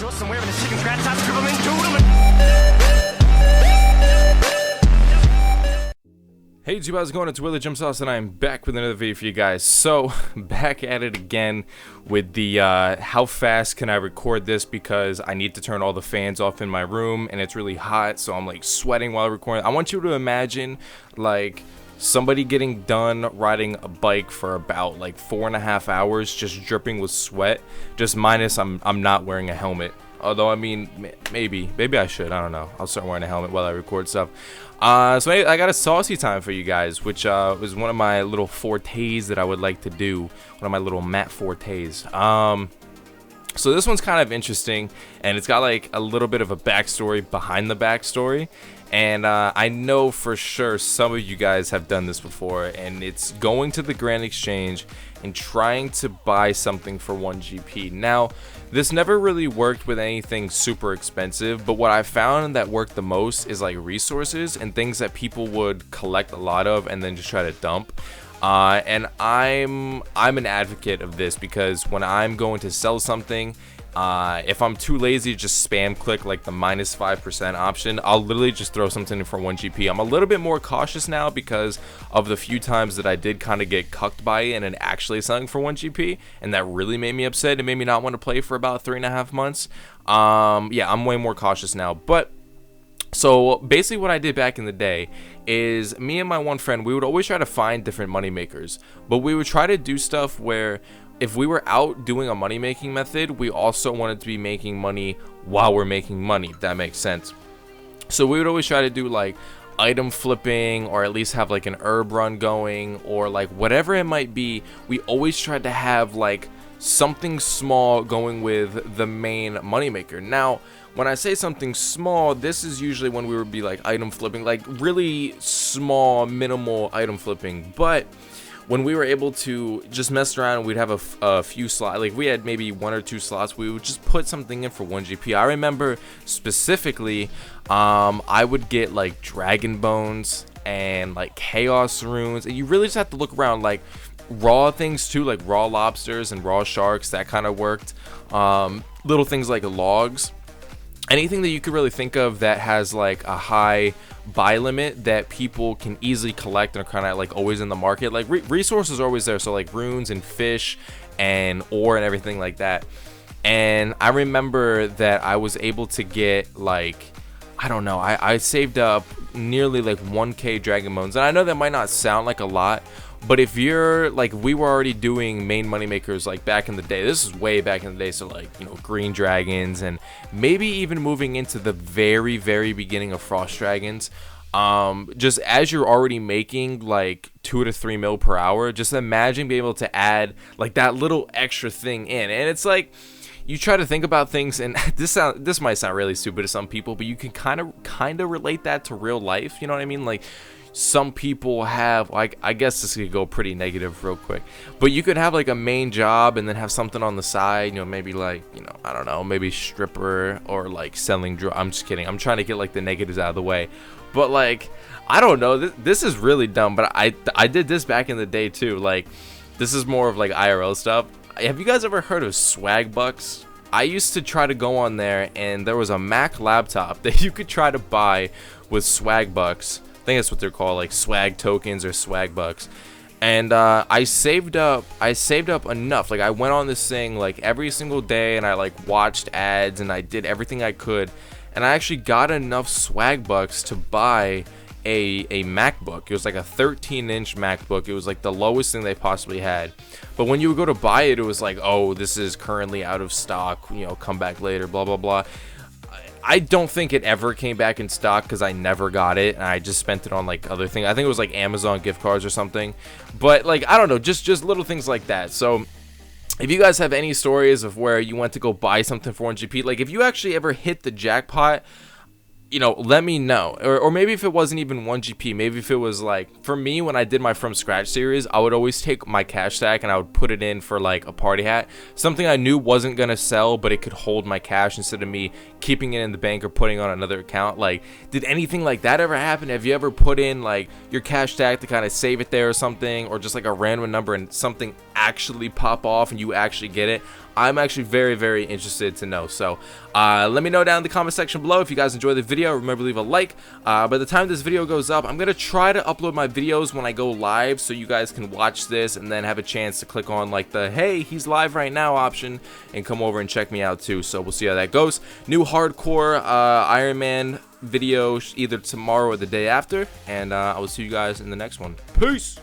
Hey YouTube, how's it going? It's Willie Jump Sauce, and I'm back with another video for you guys. So, back at it again with the how fast can I record this, because I need to turn all the fans off in my room and it's really hot, so I'm like sweating while recording. I want you to imagine like somebody getting done riding a bike for about like 4.5 hours, just dripping with sweat, just minus I'm not wearing a helmet. Although, I mean, maybe I should. I don't know. I'll start wearing a helmet while I record stuff. So I got a saucy time for you guys, which was one of my little fortes that I would like to do. One of my little Matt fortes. So this one's kind of interesting, and it's got like a little bit of a backstory behind the backstory. And I know for sure some of you guys have done this before, and it's going to the Grand Exchange and trying to buy something for 1GP. Now, this never really worked with anything super expensive, but what I found that worked the most is like resources and things that people would collect a lot of and then just try to dump. And I'm an advocate of this, because when I'm going to sell something, if I'm too lazy to just spam click like the -5% option, I'll literally just throw something in for 1GP. I'm a little bit more cautious now because of the few times that I did kind of get cucked by it and actually selling for 1GP, and that really made me upset. It made me not want to play for about 3.5 months. Yeah, I'm way more cautious now. But so basically what I did back in the day is me and my one friend, we would always try to find different money makers, but we would try to do stuff where if we were out doing a money making method, we also wanted to be making money while we're making money, if that makes sense. So we would always try to do like item flipping, or at least have like an herb run going, or like whatever it might be. We always tried to have like something small going with the main moneymaker. Now, when I say something small, this is usually when we would be like item flipping, like really small, minimal item flipping. But when we were able to just mess around, we'd have a few slots, like we had maybe 1 or 2 slots, we would just put something in for 1GP. I remember specifically, I would get like dragon bones and like chaos runes, and you really just have to look around, like raw things too, like raw lobsters and raw sharks, that kind of worked. Little things like logs, anything that you could really think of that has like a high buy limit that people can easily collect and are kind of like always in the market. Like resources are always there, so like runes and fish and ore and everything like that. And I remember that I was able to get like, I don't know, I saved up nearly like 1k dragon bones, and I know that might not sound like a lot, but if you're like, we were already doing main money makers like back in the day. This is way back in the day, so like, you know, green dragons, and maybe even moving into the very beginning of frost dragons. Just as you're already making like 2 to 3 mil per hour, just imagine being able to add like that little extra thing in. And it's like, you try to think about things, and this might sound really stupid to some people, but you can kind of relate that to real life. You know what I mean? Like, some people have, like, I guess this could go pretty negative real quick, but you could have like a main job and then have something on the side, you know, maybe like, you know, I don't know, maybe stripper, or like selling drugs. I'm just kidding. I'm trying to get like the negatives out of the way. But like, I don't know, this is really dumb, but I did this back in the day too. Like, this is more of like IRL stuff. Have you guys ever heard of swag bucks? I used to try to go on there, and there was a Mac laptop that you could try to buy with swag bucks. I think that's what they're called, like swag tokens or swag bucks. And I saved up enough. Like, I went on this thing like every single day, and I like watched ads, and I did everything I could, and I actually got enough swag bucks to buy a MacBook. It was like a 13-inch MacBook. It was like the lowest thing they possibly had. But when you would go to buy it, it was like, oh, this is currently out of stock, you know, come back later, blah blah blah. I don't think it ever came back in stock, because I never got it, and I just spent it on like other things. I think it was like Amazon gift cards or something. But like, I don't know, just little things like that. So if you guys have any stories of where you went to go buy something for 1GP, like if you actually ever hit the jackpot, you know, let me know. Or maybe if it wasn't even 1GP, maybe if it was like, for me, when I did my From Scratch series, I would always take my cash stack and I would put it in for like a party hat, something I knew wasn't gonna sell, but it could hold my cash instead of me keeping it in the bank or putting on another account. Like, did anything like that ever happen? Have you ever put in like your cash stack to kind of save it there or something, or just like a random number and something actually pop off and you actually get it? I'm actually very interested to know. So let me know down in the comment section below if you guys enjoyed the video. Remember to leave a like. By the time this video goes up, I'm gonna try to upload my videos when I go live, so you guys can watch this and then have a chance to click on like the hey, he's live right now option and come over and check me out too. So we'll see how that goes. New hardcore Iron Man video either tomorrow or the day after, and I will see you guys in the next one. Peace.